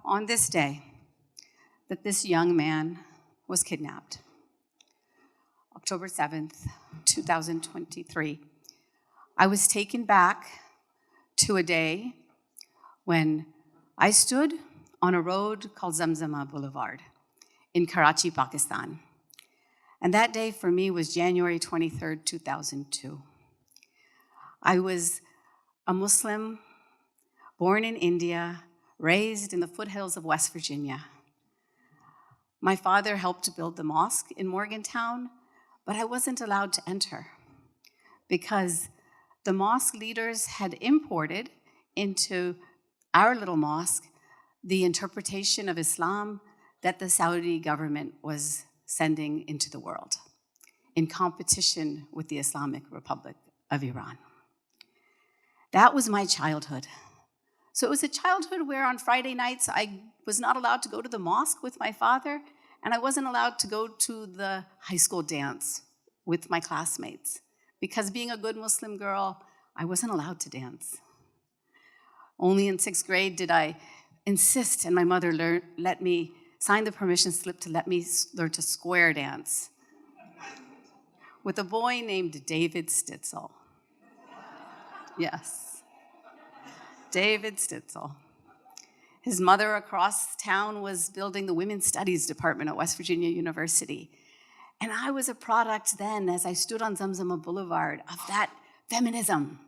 on this day that this young man was kidnapped, October 7th, 2023, I was taken back to a day when I stood on a road called Zamzama Boulevard in Karachi, Pakistan. And that day for me was January 23rd, 2002. I was a Muslim, born in India, raised in the foothills of West Virginia. My father helped to build the mosque in Morgantown, but I wasn't allowed to enter because the mosque leaders had imported into our little mosque the interpretation of Islam that the Saudi government was sending into the world in competition with the Islamic Republic of Iran. That was my childhood. So it was a childhood where on Friday nights I was not allowed to go to the mosque with my father, and I wasn't allowed to go to the high school dance with my classmates because being a good Muslim girl, I wasn't allowed to dance. Only in 6th grade did I insist, and my mother let me sign the permission slip to let me learn to square dance with a boy named David Stitzel. Yes, David Stitzel. His mother across town was building the Women's Studies Department at West Virginia University. And I was a product then, as I stood on Zamzama Boulevard, of that feminism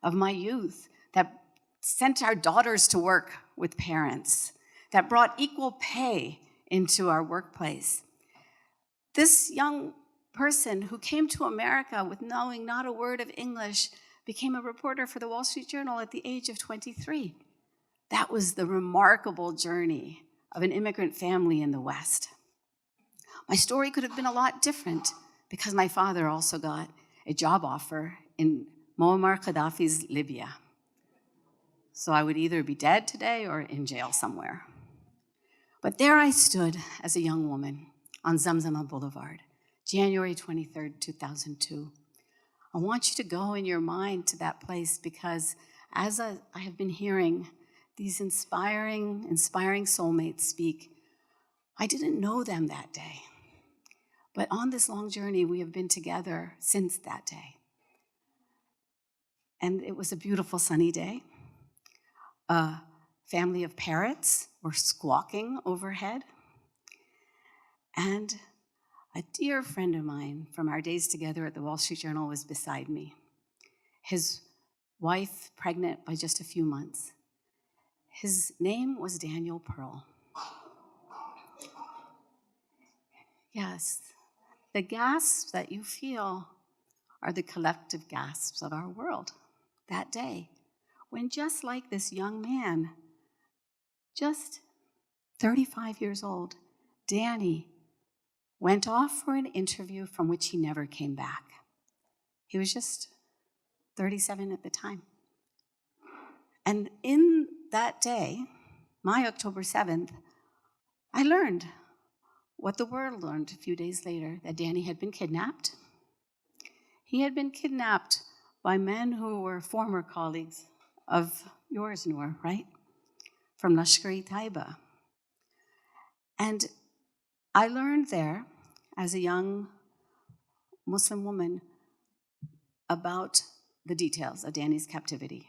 of my youth that sent our daughters to work with parents, that brought equal pay into our workplace. This young person who came to America with knowing not a word of English became a reporter for the Wall Street Journal at the age of 23. That was the remarkable journey of an immigrant family in the West. My story could have been a lot different because my father also got a job offer in Muammar Gaddafi's Libya. So I would either be dead today or in jail somewhere. But there I stood as a young woman on Zamzama Boulevard, January 23rd, 2002. I want you to go in your mind to that place because as I have been hearing these inspiring soulmates speak, I didn't know them that day. But on this long journey, we have been together since that day. And it was a beautiful sunny day. A family of parrots were squawking overhead. And a dear friend of mine from our days together at the Wall Street Journal was beside me. His wife pregnant by just a few months. His name was Daniel Pearl. Yes, the gasps that you feel are the collective gasps of our world that day, when just like this young man, just 35 years old, Danny, went off for an interview from which he never came back. He was just 37 at the time. And in that day, my October 7th, I learned what the world learned a few days later, that Danny had been kidnapped. He had been kidnapped by men who were former colleagues of yours, Noor, right? From Lashkar-e-Taiba. And I learned there, as a young Muslim woman, about the details of Danny's captivity.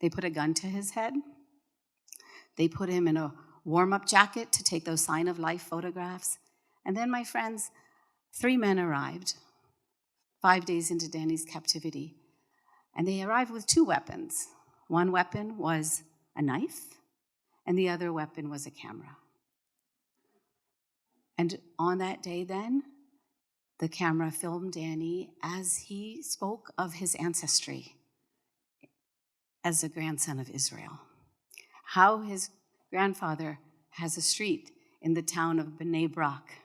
They put a gun to his head. They put him in a warm-up jacket to take those sign-of-life photographs. And then, my friends, 3 men arrived 5 days into Danny's captivity. And they arrived with 2 weapons. One weapon was a knife, and the other weapon was a camera. And on that day then, the camera filmed Danny as he spoke of his ancestry as a grandson of Israel. How his grandfather has a street in the town of Bnei Brak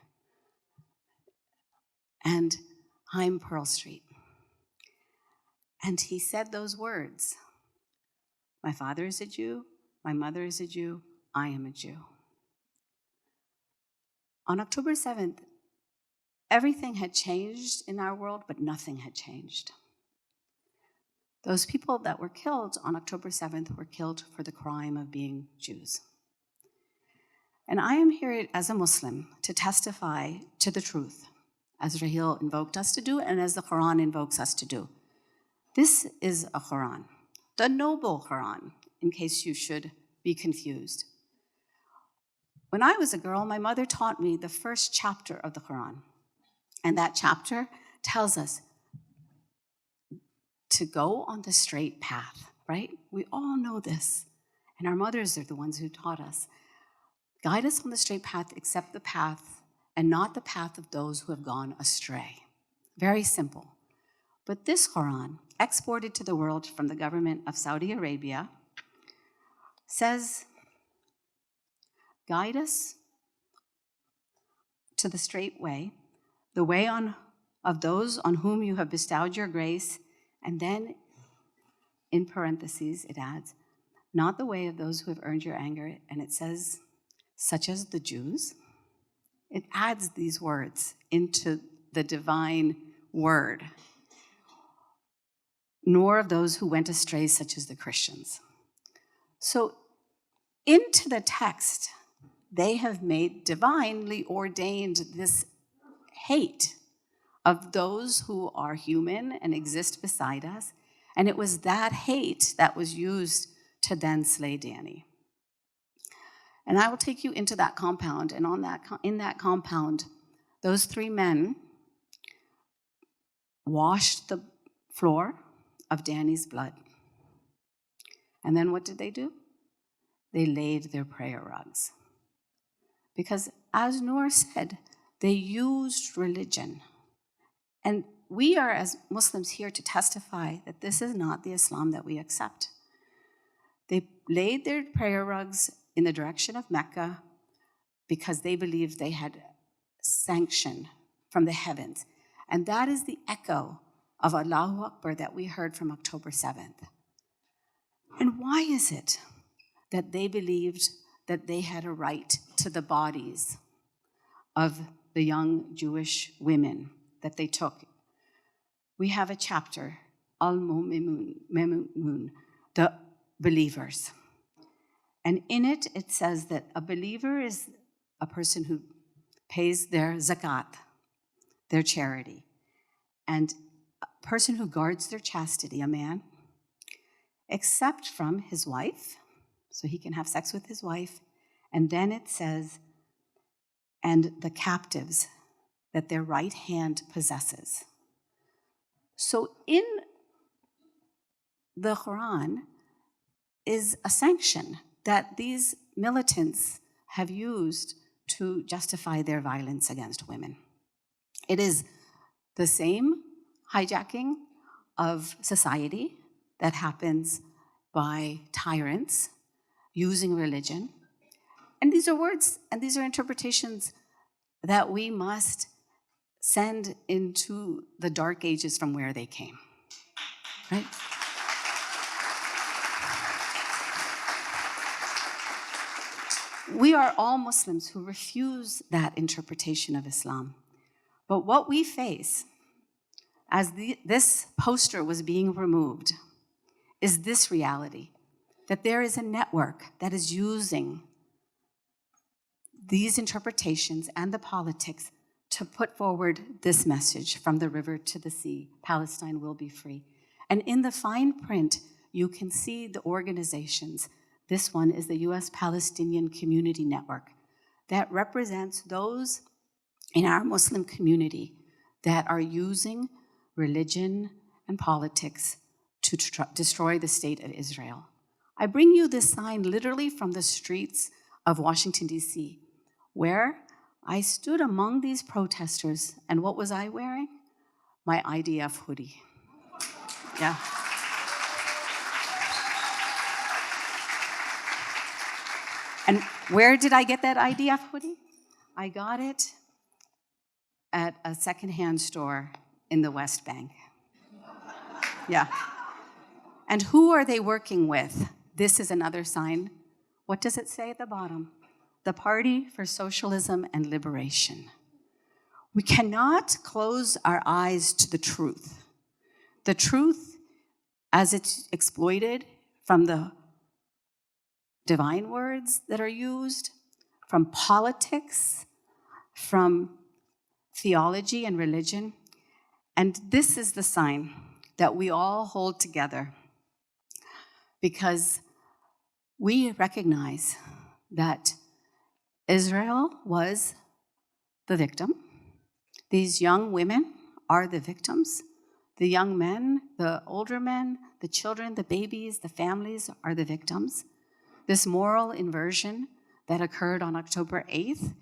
and Haim Pearl Street. And he said those words, "My father is a Jew, my mother is a Jew, I am a Jew." On October 7th, everything had changed in our world, but nothing had changed. Those people that were killed on October 7th were killed for the crime of being Jews. And I am here as a Muslim to testify to the truth, as Raheel invoked us to do and as the Quran invokes us to do. This is a Quran, the noble Quran, in case you should be confused. When I was a girl, my mother taught me the first chapter of the Quran. And that chapter tells us to go on the straight path, right? We all know this. And our mothers are the ones who taught us. Guide us on the straight path, accept the path, and not the path of those who have gone astray. Very simple. But this Quran, exported to the world from the government of Saudi Arabia, says, guide us to the straight way, the way of those on whom you have bestowed your grace, and then, in parentheses, it adds, not the way of those who have earned your anger, and it says, such as the Jews. It adds these words into the divine word, nor of those who went astray, such as the Christians. So into the text, they have made divinely ordained this hate of those who are human and exist beside us. And it was that hate that was used to then slay Danny. And I will take you into that compound. And in that compound, those three men washed the floor of Danny's blood. And then what did they do? They laid their prayer rugs. Because as Noor said, they used religion. And we are, as Muslims, here to testify that this is not the Islam that we accept. They laid their prayer rugs in the direction of Mecca because they believed they had sanction from the heavens. And that is the echo of Allahu Akbar that we heard from October 7th. And why is it that they believed that they had a right to the bodies of the young Jewish women that they took? We have a chapter, Al-Mu'minun, the believers. And in it, it says that a believer is a person who pays their zakat, their charity, and a person who guards their chastity, a man, except from his wife, so he can have sex with his wife. And then it says, and the captives that their right hand possesses. So in the Quran is a sanction that these militants have used to justify their violence against women. It is the same hijacking of society that happens by tyrants using religion. And these are words and these are interpretations that we must send into the dark ages from where they came, right? We are all Muslims who refuse that interpretation of Islam. But what we face as this poster was being removed is this reality, that there is a network that is using these interpretations and the politics to put forward this message, from the river to the sea, Palestine will be free. And in the fine print, you can see the organizations. This one is the U.S. Palestinian Community Network that represents those in our Muslim community that are using religion and politics to destroy the state of Israel. I bring you this sign literally from the streets of Washington, D.C., where I stood among these protesters, and what was I wearing? My IDF hoodie. Yeah. And where did I get that IDF hoodie? I got it at a secondhand store in the West Bank. Yeah. And who are they working with? This is another sign. What does it say at the bottom? The Party for Socialism and Liberation. We cannot close our eyes to the truth. The truth, as it's exploited from the divine words that are used, from politics, from theology and religion. And this is the sign that we all hold together, because we recognize that Israel was the victim. These young women are the victims. The young men, the older men, the children, the babies, the families are the victims. This moral inversion that occurred on October 8th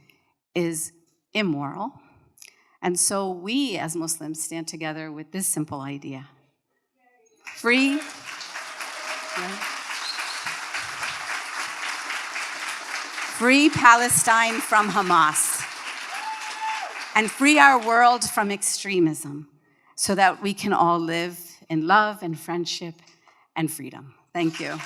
is immoral. And so we as Muslims stand together with this simple idea. Free Palestine from Hamas, and free our world from extremism, so that we can all live in love and friendship and freedom. Thank you.